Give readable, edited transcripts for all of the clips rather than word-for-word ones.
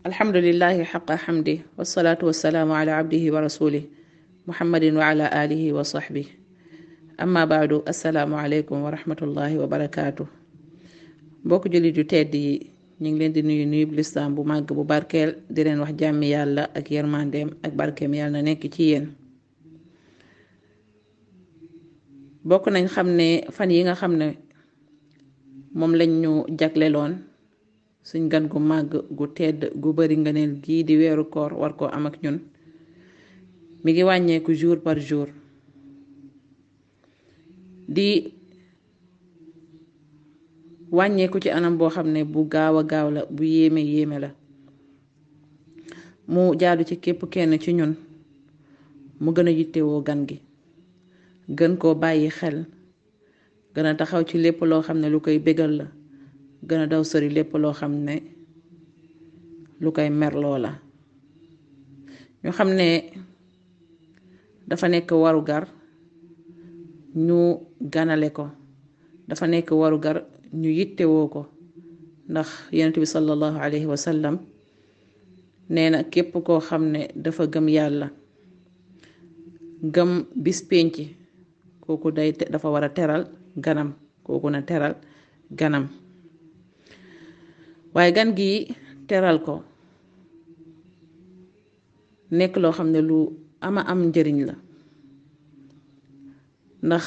alhamdulillahi xaqa xamdi wasalaatu wasalaamu ala abdihi wa rasulih muhammadin wa ala alihi wa sahbih amma baadu assalaamu aleykum wa rahmatullahi wa barakaatu. mbokk jullit yu tedd yi ñu ngi leen di nuyu nuyub lislaam bu màgg bu barkeel di leen wax jàmmi yàlla ak yërmandeem ak barkeem yàlla na nekk ci yéen. bokk nañ xam ne fan yi nga xam ne moom lañ ñu jagleloon suñ gan gu màgg gu tedd gu bari ngëneel gii di weeru koor war koo am ak ñun mi ngi wàññeeku jour par jour di wàññeeku ci anam boo xam ne bu gaaw a gaaw la, bu yéeme la. mu jaadu ci képp kenn ci ñun mu gën a yittewoo gan gi, gën koo bàyyi xel, gën a taxaw ci lépp loo xam ne lu koy bégal la, gën a daw sori lépp loo xam ne lu koy merloo la. ñu xam ne dafa nekk warugar ñu ganale ko, dafa nekk warugar ñu yittewoo ko, ndax yonent bi sallallahu alayhi wa sallam nee na képp koo xam ne dafa gëm yàlla gëm bis pénc, kooku dafa war a teral ganam, kooku na teral ganam. waaye gan gi teral ko nekk loo xam ne lu ama am njëriñ la, ndax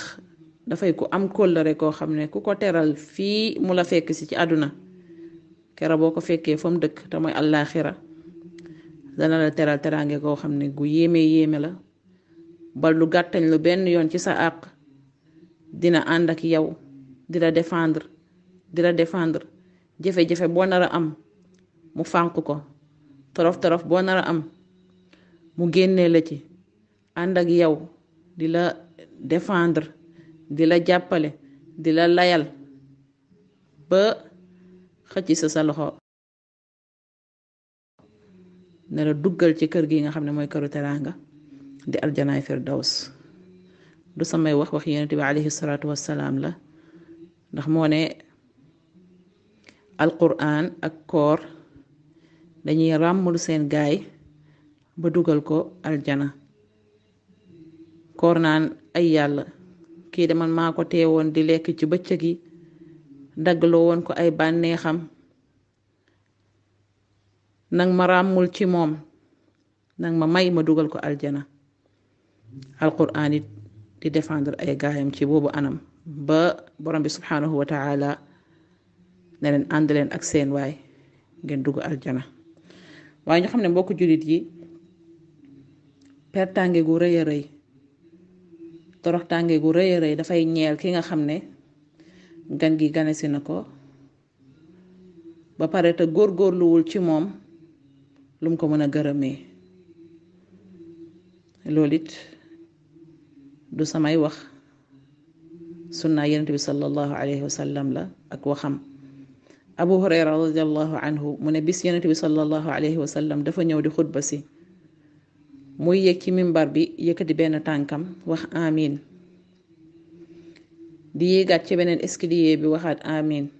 dafay ku am kóllëre koo xam ne ku ko teral fii mu la fekk si ci àdduna, kera boo ko fekkee fa mu dëkk te mooy àllaaxira dana la teral teraange koo xam ne gu yéeme la, bal lu gàttañ lu benn yoon ci sa àq dina ànd ak yow di la défendre jafe-jafe boo nar a am mu fànq ko, torof boo nar a am mu génnee la ci, ànd ak yow di la défendre, di la jàppale, di la layal ba xëcc sa loxo ne la duggal ci kër gi nga xam ne mooy këru teraanga di aljanaay firdaws. du samay wax yonent bi alayhi salaatu wassalaam la, ndax moo ne alquran ak koor dañuy ràmmul seen gaay ba dugal ko aljana. koor naan ay yàlla, kii de man maa ko teewoon di lekk ci bëccëg yi, daggloo woon ko ay bànneexam, nang ma ràmmul ci moom, nang ma may ma dugal ko aljana. alquran it di défendre ay gaayam ci boobu anam ba borom bi subhanahu wa ta'ala ne leen ànd leen ak seen waay ngeen dugg aljana. waaye ñu xam ne mbokk jullit yi, pertange gu rëy a rëy, toroxtange gu rëy a rëy dafay ñeel ki nga xam ne gan gi ganesi na ko ba pare te góorgóorluwul ci moom lum ko mën a gërëmee. loolu it du samay wax, sunna yonent bi sallallahu alayhi wa sallam la ak waxam. abu hurayra radiallahu anhu mu ne bis yonent bi sallallahu alayhi wa sallam dafa ñëw di xutba si, muy yéeg ci mimbar bi yëkkati benn tànkam wax amin, di yéegaat ci beneen escalier bi waxaat amin,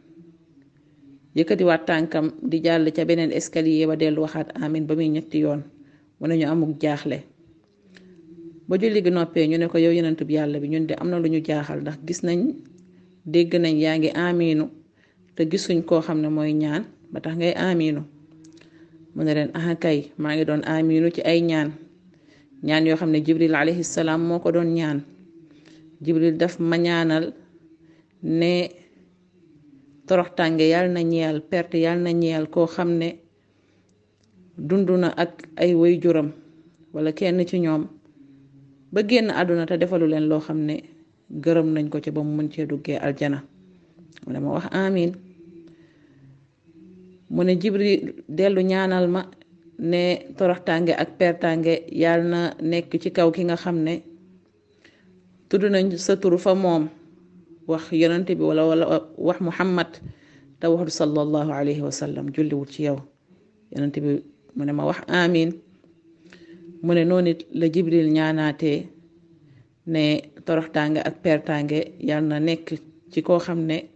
yëkkatiwaat tànkam di jàll ca beneen escalier ba dellu waxaat amin ba muy ñetti yoon. mu ne ñu amuk jaaxle ba julli gi noppee ñu ne ko yow yonent bi yàlla bi, ñun de am na lu ñu jaaxal, ndax gis nañ dégg nañ yaa ngi aminu te gisuñ koo xam ne mooy ñaan ba tax ngay aminu. mu ne leen aha kay, maa ngi doon aminu ci ay ñaan yoo xam ne jibril alayhi salaam moo ko doon ñaan. jibril daf ma ñaanal ne toroxtànge yàlla na ñeel, perte yàlla na ñeel koo xam ne dund na ak ay waajuram wala kenn ci ñoom ba génn àdduna te defalu leen loo xam ne gërëm nañ ko ci ba mu mën cee duggee aljana. mu ne ma wax amin. mu ne jibril dellu ñaanal ma ne toroxtànge ak pertange yàlla na nekk ci kaw ki nga xam ne tudd nañ sa tur fa moom, wax yonent bi wala wax muhammad te waxdu sallallahu alayhi wa sallam, julliwut ci yow yonent bi. mu ne ma wax amin. mu ne noonu it la jibril ñaanaatee ne toroxtànge ak pertange yàlla na nekk ci koo xam ne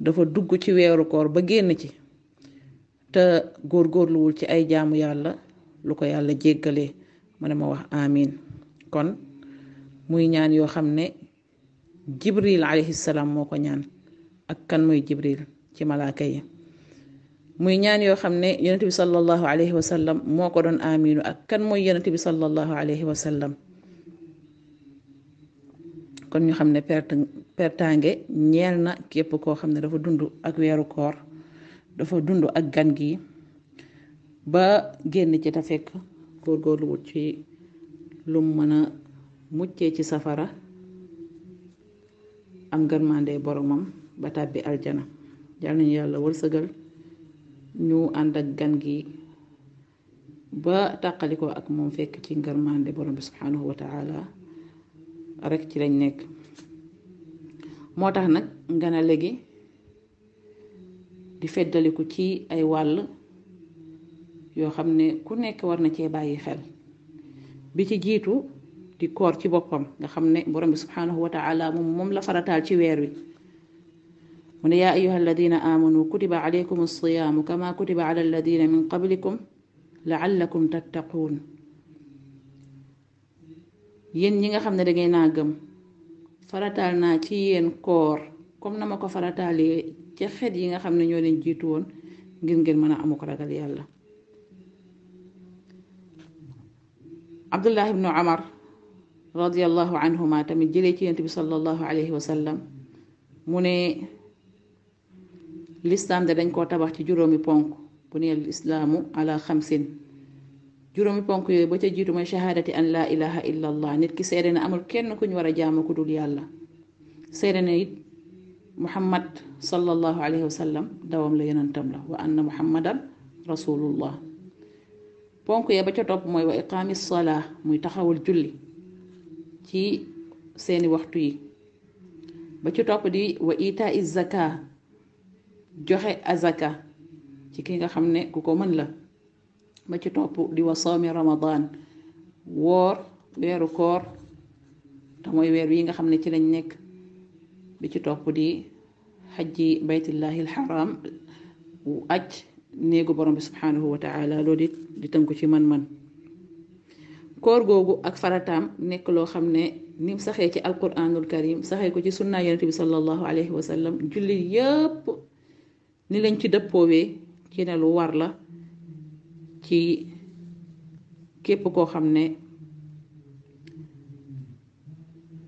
dafa dugg ci weeru koor ba génn ci te góorgóorluwul ci ay jaamu yàlla lu ko yàlla jéggalee mu ne ma wax amin. kon muy ñaan yoo xam ne jibril alayhi salaam moo ko ñaan. ak kan mooy jibril ci malaaka yi. muy ñaan yoo xam ne yonent bi sallallahu alayhi wa sallam moo ko doon aminu. ak kan mooy yonent bi sallallahu alayhi wa sallam. kon ñu xam ne pertaange ñeel na képp koo xam ne dafa dund ak weeru koor, dafa dund ak gan gi ba génn ci te fekk góorgóorlu wut ci lum mën a muccee ci safara, am ngërmande boromam ba tàbbi aljana. yal nañu yàlla wërsëgal ñu ànd ak gan gi ba tàqalikoo ak moom fekk ci ngërmande borom bi subhanahu wa ta'ala rek ci lañ nekk. moo tax nag ngana léegi di feddaliku ci ay wàll yoo xam ne ku nekk war na cee bàyyi xel. bi ci jiitu di koor ci boppam nga xam ne borom bi subhanahu wa ta'ala moom la farataal ci weer wi. mu ne yaa ayyuha alladina amanu kutiba alaykum as-siyaamu kama kutiba ala alladina min qablikum la'allakum tattaquun. yéen ñi nga xam ne dangay naa gëm, farataal naa ci yéen koor comme na ma ko farataalee ca xeet yi nga xam ne ñoo leen jiitu woon ngir ngeen mën a amu ko ragal yàlla. Abdullah ibnu Umar radiyallahu anhuma tamit jëlee ci yonent bi sallallahu alayhi wa sallam mu ne lislaam de dañ koo tabax ci juróomi ponk. bu ne islaamu ala xamsin. juróomi ponk yooyu ba ca jiitu mooy shahaadati an laa ilaha illa allah, nit ki seede na amul kenn ku ñu war a jaamu ku dul yàlla. seede na it muhammad sallallahu alayhi wa sallam dawam la yonentam la, wa anna muhammadan rasulullah. ponk ya ba ca topp mooy wa iqaami salaa, muy taxawul julli ci seeni waxtu yi. ba ci topp di wa itaa zaka, joxe azaka ci ki nga xam ne ku ko mën la. ba ci topp di wa sawmi ramadan, woor weeru koor te mooy weer yi nga xam ne ci lañ nekk. bi ci topp di xajji baytillahi alxaram, aj néegu borom bi subhanahu wa ta'ala. loolu it di tënku ci man-man. koor googu ak farataam nekk loo xam ne nim saxee ci alquranul karim saxee ko ci sunna yonent bi sallallahu alayhi wa sallam, julli yépp ni lañ ci dëppoowee ci ne lu war la ci képp koo xam ne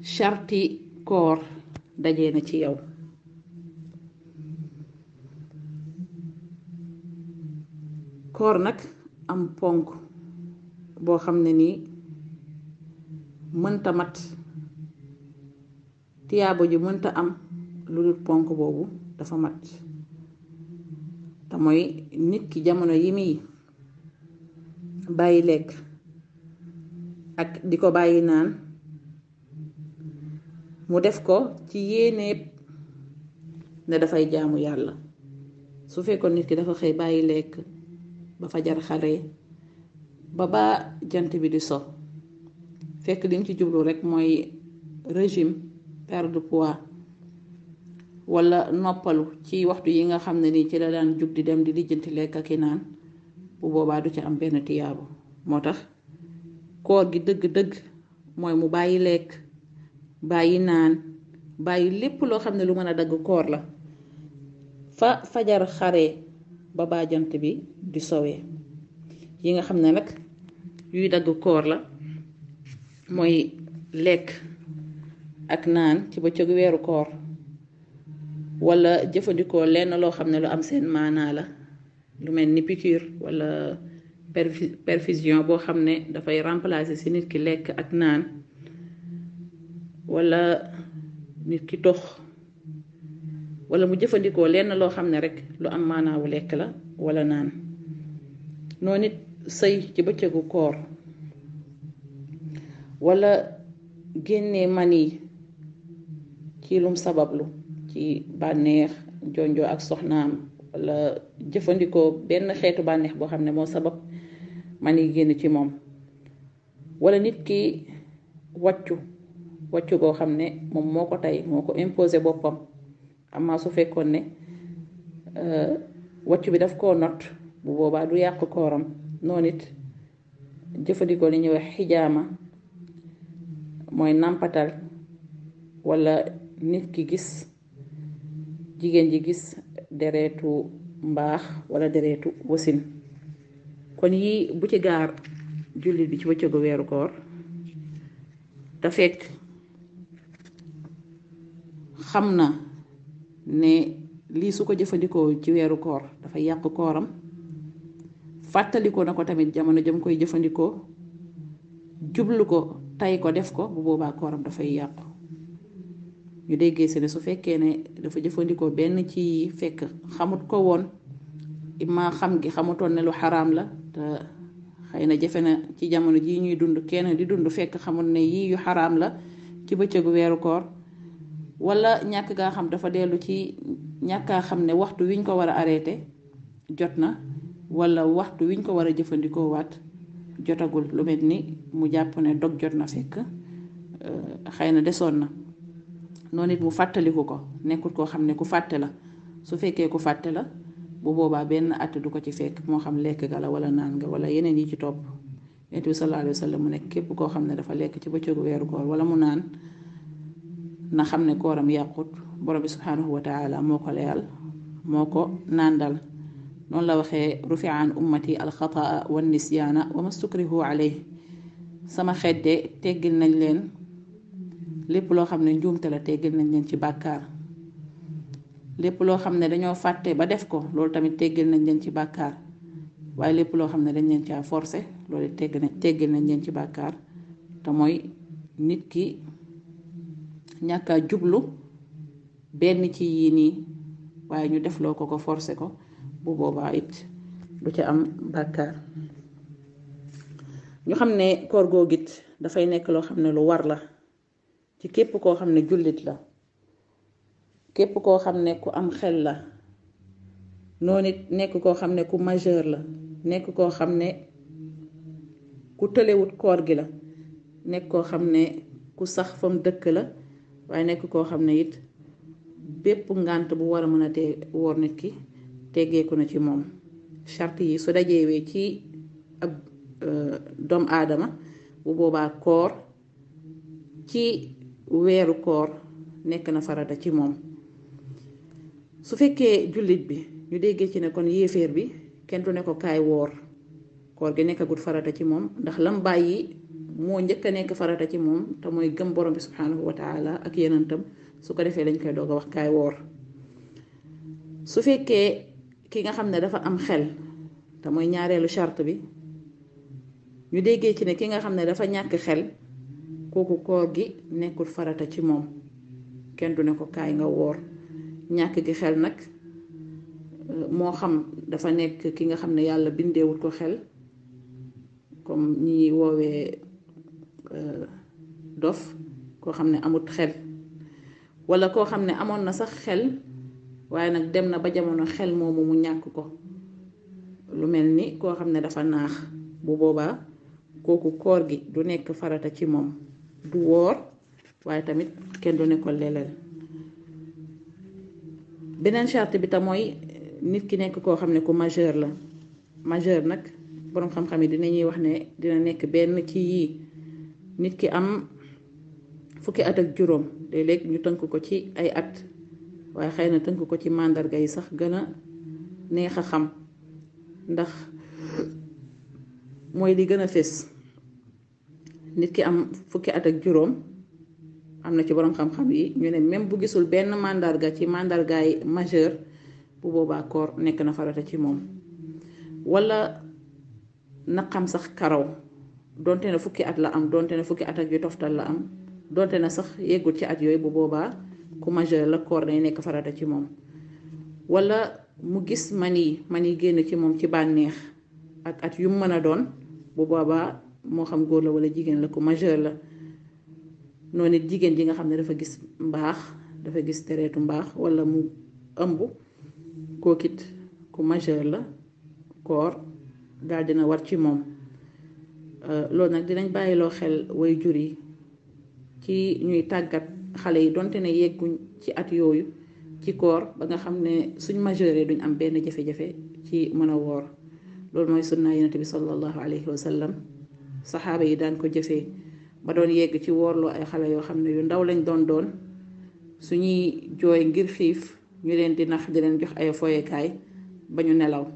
sharti koor dajee na ci yow. koor nag am ponk boo xam ne nii mënta mat, tiyaabo ji mënta am lu dul ponk boobu dafa mat. te mooy nit ki jamono yi muy bàyyi lekk ak di ko bàyyi naan mu def ko ci yéeneeb ne dafay jaamu yàlla. su fekkoon nit ki dafa xëy bàyyi lekk ba fajar xare ba jant bi di so, fekk lim ci jublu rek mooy régime, perte de poids, wala noppalu ci waxtu yi nga xam ne nii ci la daan jug di dem di lijjanti lekk ak i naan, bu boobaa du ci am benn tiyaabo. moo tax koor gi dëgg-dëgg mooy mu bàyyi lekk, bàyyi naan, bàyyi lépp loo xam ne lu mën a dagg koor la fa fajar xare ba jant bi di sowee. yi nga xam ne nag yuy dagg koor la mooy lekk ak naan ci bëccëgu weeru koor, wala jëfandikoo lenn loo xam ne lu am seen maanaa la, lu mel ni piqûre wala perfusion boo xam ne dafay remplacer ci nit ki lekk ak naan, wala nit ki tox, wala mu jëfandikoo lenn loo xam ne rek lu am maanaawu lekk la wala naan. noo nit sëy ci bëccëgu koor, wala génnee mani ci lum sabablu ci bànneex jonjoo ak soxnaam, wala jëfandikoo benn xeetu bànneex boo xam ne moo sabab mani génn ci moom, wala nit ki wàccu goo xam ne moom moo ko tey, moo ko imposé boppam. amaa su fekkoon ne wàccu bi daf koo not bu boobaa du yàq kooram. noonu it jëfandikoo li ñuy wax xijaama mooy nàmpatal walla nit ki gis jigéen ji gis deretu mbaax walla deretu wasin. kon yii bu ci gaar jullit bi ci bëccëgu weeru koor te fekk xam na ne lii su ko jëfandikoo ci weeru koor dafay yàq kooram, fàttalikoo na ko tamit jamono jëm koy jëfandikoo, jublu ko tay ko def ko, bu boobaa kooram dafay yàqu. ñu déggee si ne su fekkee ne dafa jëfandikoo benn ci fekk xamut ko woon, imma xam gi xamutoon ne lu xaraam la, te xëy na jafe na ci jamono jii ñuy dund kenn di dund fekk xamul ne yii yu xaraam la ci bëccëgu weeru koor, wala ñàkk gaa xam dafa dellu ci ñàkkaa xam ne waxtu wiñ ko war a arrêté jot na, wala waxtu wiñ ko war a jëfandikoo waat jotagul. lu mel ni mu jàpp ne dog jot na fekk xëy na desoon na. noonu it mu fàttaliku ko, nekkul koo xam ne ku fàtte la. su fekkee ku fàtte la, bu boobaa benn at du ko ci fekk, moo xam lekk ga la wala naan nga wala yeneen yi ci topp. Yonent bi sallallahu alayhi wa sallam mu nekk képp koo xam ne dafa lekk ci bëccëgu weeru koor wala mu naan, na xam ne kooram yàqut. borom bi subhanahu wa taala moo ko leyal, moo ko nàndal. noonu la waxee rufi an ummati alxataa wa nisyaana wa mastukrihu alayhi. sama xeet de teggil nañ leen lépp loo xam ne njuumte la, teggil nañ leen ci bàkkaar. lépp loo xam ne dañoo fàtte ba def ko, loolu tamit teggil nañ leen ci bàkkaar. waaye lépp loo xam ne dañ leen caa forcé, loolu teggil nañ leen ci bàkkaar. te mooy nit ki ñàkkaa jublu benn ci yii nii, waaye ñu def loo ko forcé ko, bu boobaa it du ca am bàkkaar. ñu xam ne koor googit dafay nekk loo xam ne lu war la ci képp koo xam ne jullit la, képp koo xam ne ku am xel la. noonu it nekk koo xam ne ku majeur la, nekk koo xam ne ku tëlewut koor gi la, nekk koo xam ne ku sax fam dëkk la, waaye nekk koo xam ne it bépp ngànt bu war a mën a tee woor nit ki teggeeku na ci moom. charte yi su dajeewee ci ab doomu aadama, bu boobaa koor ci weeru koor nekk na farata ci moom. su fekkee jullit bi ñu déggee ci ne kon yéeféer bi kenn du ne ko kaay woor, koor gi nekkagut farata ci moom, ndax lam bàyyi moo njëkk a nekk farata ci moom, te mooy gëm borom bi subhanahu wa taala ak yenentam. su ko defee lañ koy doog a wax kaay woor. su fekkee ki nga xam ne dafa am xel, te mooy ñaareelu charte bi, ñu déggee ci ne ki nga xam ne dafa ñàkk xel, kooku koor gi nekkul farata ci moom, kenn du ne ko kaay nga woor. ñàkk gi xel nag moo xam dafa nekk ki nga xam ne yàlla bindeewut ko xel, comme ñi woowee dof, koo xam ne amut xel, wala koo xam ne amoon na sax xel waaye nag dem na ba jamono xel moomu mu ñàkk ko. lu mel ni koo xam ne dafa naax, bu boobaa kooku koor gi du nekk farata ci moom, du woor, waaye tamit kenn du ne ko leleel. beneen charte bi te mooy nit ki nekk koo xam ne ku majeur la. majeur nag boroom xam-xam yi dinañuy wax ne dina nekk benn ci yii. nit ki am fukki at ak juróom, léeg-léeg ñu tënk ko ci ay at, waaye xëy na tënk ko ci màndarga yi sax gën a neex a xam, ndax mooy li gën a fés. nit ki am fukki at ak juróom, am na ci boroom xam-xam yi ñu ne même bu gisul benn màndarga ci màndargaay majeur, bu boobaa koor nekk na farata ci moom. wala na xam sax karaw, donte ne fukki at la am, donte ne fukki at ak yu toftal la am, donte ne sax yeggul ci at yooyu, bu boobaa ku majeur la, koor day nekk farata ci moom. wala mu gis mani génn ci moom ci bànneex ak at yu mën a doon, bu boobaa moo xam góor la wala jigéen la, ku majeur la. noonu it jigéen ji nga xam ne dafa gis mbaax, dafa gis tereetu mbaax, wala mu ëmb, kookit ku majeur la, koor daal dina war ci moom. loolu nag dinañ bàyyiloo xel way jur yi ci ñuy tàggat xale yi, donte ne yegguñ ci at yooyu, ci koor, ba nga xam ne suñ majeure duñ am benn jafe-jafe ci mën a woor. loolu mooy sunna yonent bi sallallahu alayhi wa sallam saxaaba yi daan ko jëfee ba doon yegg ci woorloo ay xale yoo xam ne yu ndaw lañ doon suñuy jooy ngir xiif ñu leen di nax di leen jox ay foyekaay ba ñu nelaw.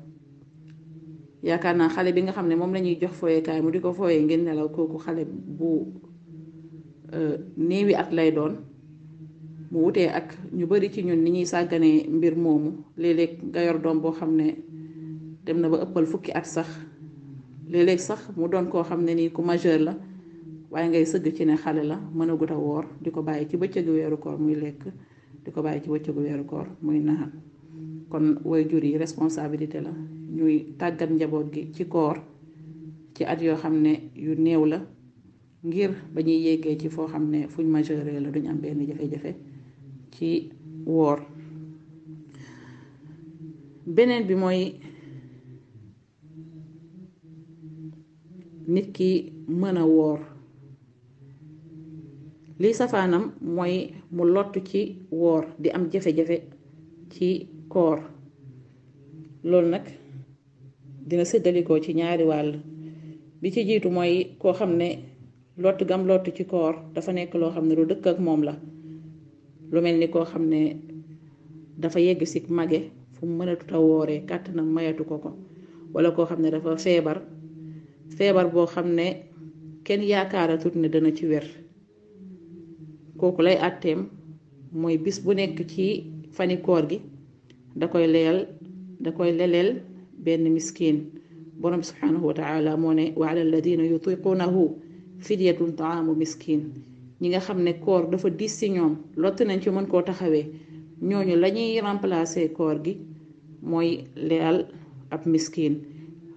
yaakaar naa xale bi nga xam ne moom lañuy jox foyekaay mu di ko foyee ngir nelaw kooku xale bu néewi at lay doon. mu wutee ak ñu bari ci ñun ni ñuy sàgganee mbir moomu léeg-léeg nga yor doom boo xam ne dem na ba ëppal fukki at sax léeg-léeg sax mu doon koo xam ne nii ku majeur la waaye ngay sëgg ci ne xale la mën a gut a woor di ko bàyyi ci bëccëgu weeru koor muy lekk di ko bàyyi ci bëccëgu weeru koor muy naan. kon waajur yi responsabilité la ñuy tàggat njaboot gi ci koor ci at yoo xam ne yu néew la ngir ba ñuy yeggee ci foo xam ne fuñ majeure la duñ am benn jafe-jafe ci woor. beneen bi mooy nit ki mën a woor liy safaanam mooy mu lottu ci woor di am jafe-jafe ci koor. loolu nag dina séddalikoo ci ñaari wàll bi ci jiitu mooy koo xam ne lott gam lott ci koor dafa nekk loo xam ne lu dëkk ak moom la lu mel ni koo xam ne dafa yegg si mage fu mu mënatut a wooree kàttanam mayatu ko wala koo xam ne dafa feebar boo xam ne kenn yaakaaratut ne dana ci wér. kooku lay àtteem mooy bis bu nekk ci fani koor gi da koy leleel benn miskin. borom subhanahu wa taala moo ne wa ala alladina yutiqunahu fidyatun taamu miskin. ñi nga xam ne koor dafa diis ci ñoom lott nañ ci mën koo taxawee ñooñu lañuy remplacer koor gi mooy leyal ab miskin.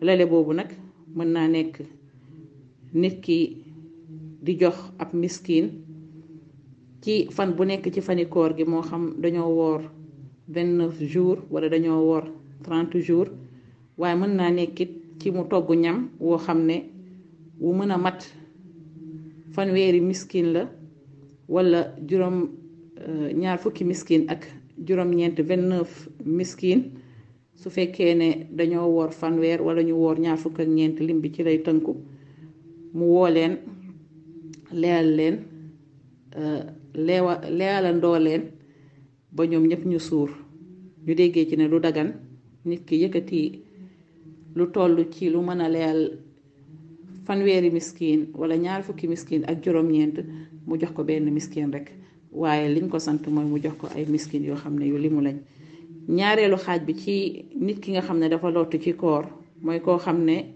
lele boobu nag mën naa nekk nit ki di jox ab miskin ci fan bu nekk ci fani koor gi moo xam dañoo woor 29 jours wala dañoo woor 30 jours waaye mën naa nekkit ci mu togg ñam woo xam ne wu mën a mat fanweeri miskin la wala juróom ñaar fukki miskin ak juróom-ñeent 29 miskin su fekkee ne dañoo woor fanweer wala ñu woor ñaar fukk ak ñeent lim bi ci lay tënku mu woo leen leyal leen leyalandoo leen ba ñoom ñëpp ñu suur. ñu déggee ci ne lu dagan nit ki yëkkati lu toll ci lu mën a leyal fanweeri miskin wala ñaar fukki miskin ak juróom-ñeent mu jox ko benn miskin rek waaye liñ ko sant mooy mu jox ko ay miskin yoo xam ne yu limu lañ. ñaareelu xaaj bi ci nit ki nga xam ne dafa lott ci koor mooy koo xam ne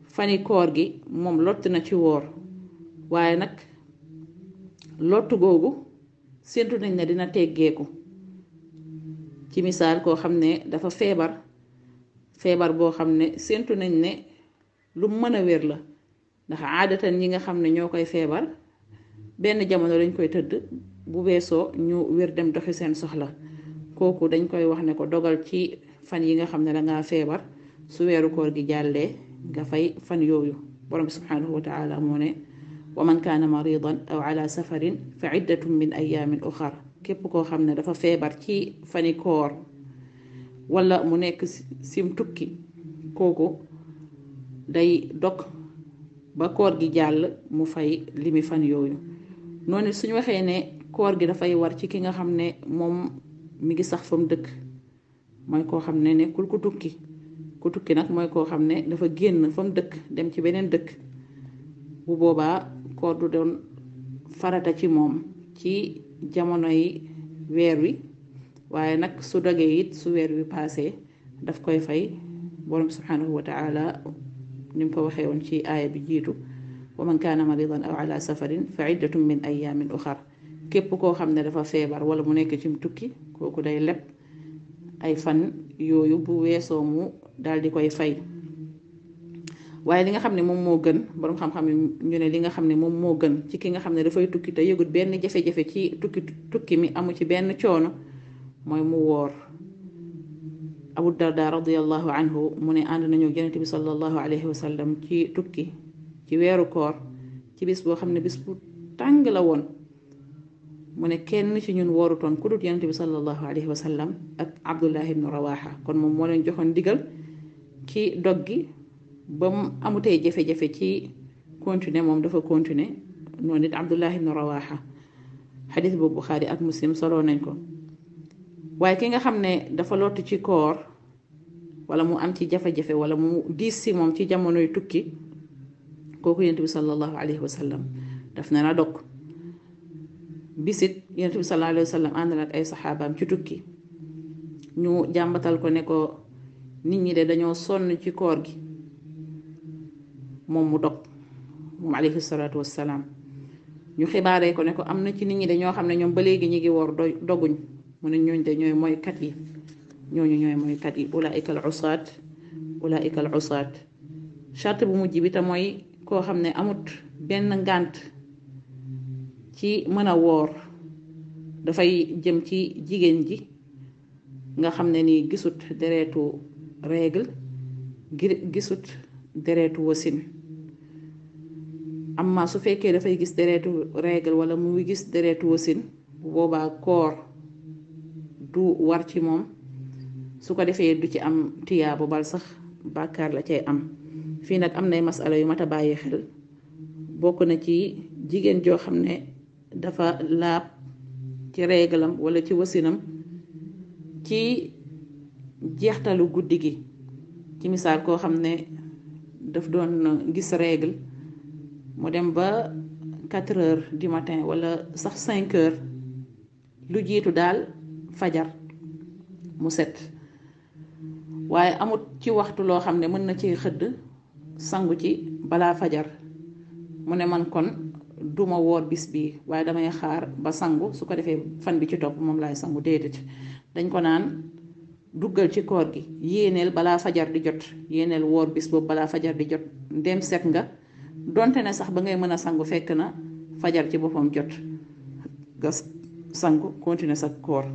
fani koor gi moom lott na ci woor waaye nag lottu googu séntu nañ ne dina teggeeku. ci misaal koo xam ne dafa feebar boo xam ne séntu nañ ne lu mën a wér la ndax aadatan ñi nga xam ne ñoo koy feebar benn jamono lañ koy tëdd bu weesoo ñu wér dem doxi seen soxla. kooku dañ koy wax ne ko dogal ci fan yi nga xam ne dangaa feebar su weeru koor gi jàllee nga fay fan yooyu. borom bi subhanahu wa taala moo ne wa man kaana maridan aw ala safarin fa iddatun min ayamin uxar. képp koo xam ne dafa feebar ci fani koor wala mu nekk sim tukki kooku day dog ba koor gi jàll mu fay limi fan yooyu. noonu suñu waxee ne koor gi dafay war ci ki nga xam ne moom mi ngi sax fa mu dëkk mooy koo xam ne nekkul ku tukki nag mooy koo xam ne dafa génn fa mu dëkk dem ci beneen dëkk. bu boobaa koor du doon farata ci moom ci jamono yi weer wi waaye nag su dogee it su weer wi paasee daf koy fay. borom subhanahu wa taala ni mu ko waxee woon ci aaya bi jiitu wa man kaana maridan aw ala safarin fa iddatun min ayamin uxar. képp koo xam ne dafa feebar wala mu nekk ci tukki kooku day leb ay fan yooyu bu weesoo mu daal di koy fay. waaye li nga xam ne moom moo gën borom xam-xam ñu ne li nga xam ne moom moo gën ci ki nga xam ne dafay tukki te yëgut benn jafe-jafe ci tukki mi amu ci benn coono mooy mu woor. Abu Darda radiyallahu anhu mu ne ànd nañu Yonent bi sallallahu alayhi wa sallam ci tukki ci weeru koor ci bis boo xam ne bis bu tàng la woon. mu ne kenn ci ñun woorutoon ku dut Yonent bi sallallahu alayhi wa sallam ak Abdullah ibn Rawaha kon moom moo leen joxoon digal ci dog gi ba mu amutee jafe-jafe ci continuer moom dafa continuer noonu it Abdullah ibn Rawaha xadis boobu Buxaari ak Muslim soloo nañ ko. waaye ki nga xam ne dafa lottu ci koor wala mu am ci jafe-jafe wala mu diis si moom ci jamonoy tukki kooku yonent bi sallallahu alayhi wa sallam daf na dog. bisit yonent bi sallallahu alayhi wa sallam ànd na ak ay saxaabaam ci tukki ñu jàmbatal ko ne ko nit ñi de dañoo sonn ci koor gi moom mu dog moom alayhi salaatu wassalaam ñu xibaaree ko ne ko am na ci nit ñi dañoo xam ne ñoom ba léegi ñi ngi woor doguñ mu ne ñooñ de ñooy mooykat yi ñooy mooykat yi ulaika al usaat charte bu mujj bi te mooy koo xam ne amut benn ngànt ci mën a woor dafay jëm ci jigéen ji nga xam ne ni gisut deretu règle gisut deretu wasin amma su fekkee dafay gis deretu règle wala muy gis deretu wasin bu boobaa koor du war ci moom su ko defee du ci am tiyaabu bal sax bàkkaar la cay am. fii nag am nay masala yu mat a bàyyi xel bokk na ci jigéen joo xam ne dafa laab ci réglam wala ci wasinam ci jeextalu guddi gi ci misaal koo xam ne daf doon gis règle mu dem ba 4 heures du matin wala sax 5 heures lu jiitu daal fajar mu set waaye amut ci waxtu loo xam ne mën na ci xëdd sangu ci balaa fajar mu ne man kon duma woor bis bi waaye damay xaar ba sangu su ko defee fan bi ci topp moom laay sangu déedéet dañ ko naan duggal ci koor gi yéeneel balaa fajar di jot yéeneel woor bis boobu balaa fajar di jot ndem set nga donte ne sax ba ngay mën a sangu fekk na fajar ci boppam jot nga sangu continuer sa koor.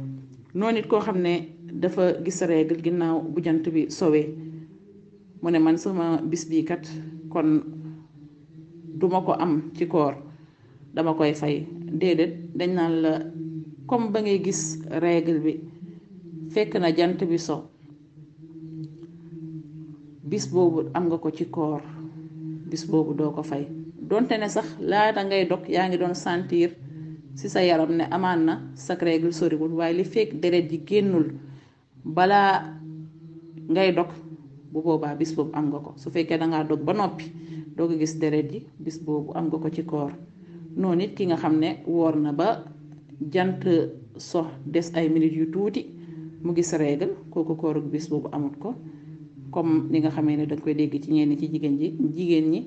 noonu it koo xam ne dafa gis règle ginnaaw bu jant bi sowee mu ne man sama bis bii kat kon duma ko am ci koor dama koy fay déedéet dañ naan la comme ba ngay gis règle bi fekk na jant bi so bis boobu am nga ko ci koor bis boobu doo ko fay donte ne sax laata ngay dog yaa ngi doon sentir ci sa yaram ne amaan na sa règle soriwul waaye li fekk deret ji génnul balaa ngay dog bu boobaa bis boobu am nga ko su fekkee dangaa dog ba noppi doo ko gis deret ji bis boobu am nga ko ci koor. noonu it ki nga xam ne woor na ba jant so des ay minutes yu tuuti mu gis règle kooku kooru bis boobu amut ko comme ni nga xamee ne danga koy dégg ci ñenn ci jigéen ñi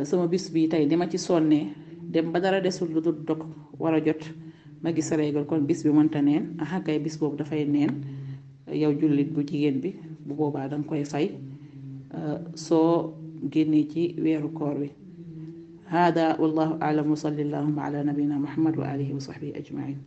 sama bis bi tey dama ci sonnee dem ba dara desul lu dul dog war a jot ma gis règle kon bis bi mënta neen aha kay bis boobu dafay neen yow jullit bu jigéen bi bu boobaa danga koy fay soo génnee ci weeru koor wi. hada wallahu a'lam wa sallallahu ala nabina muhammad wa alihi wa sahbihi ajmain.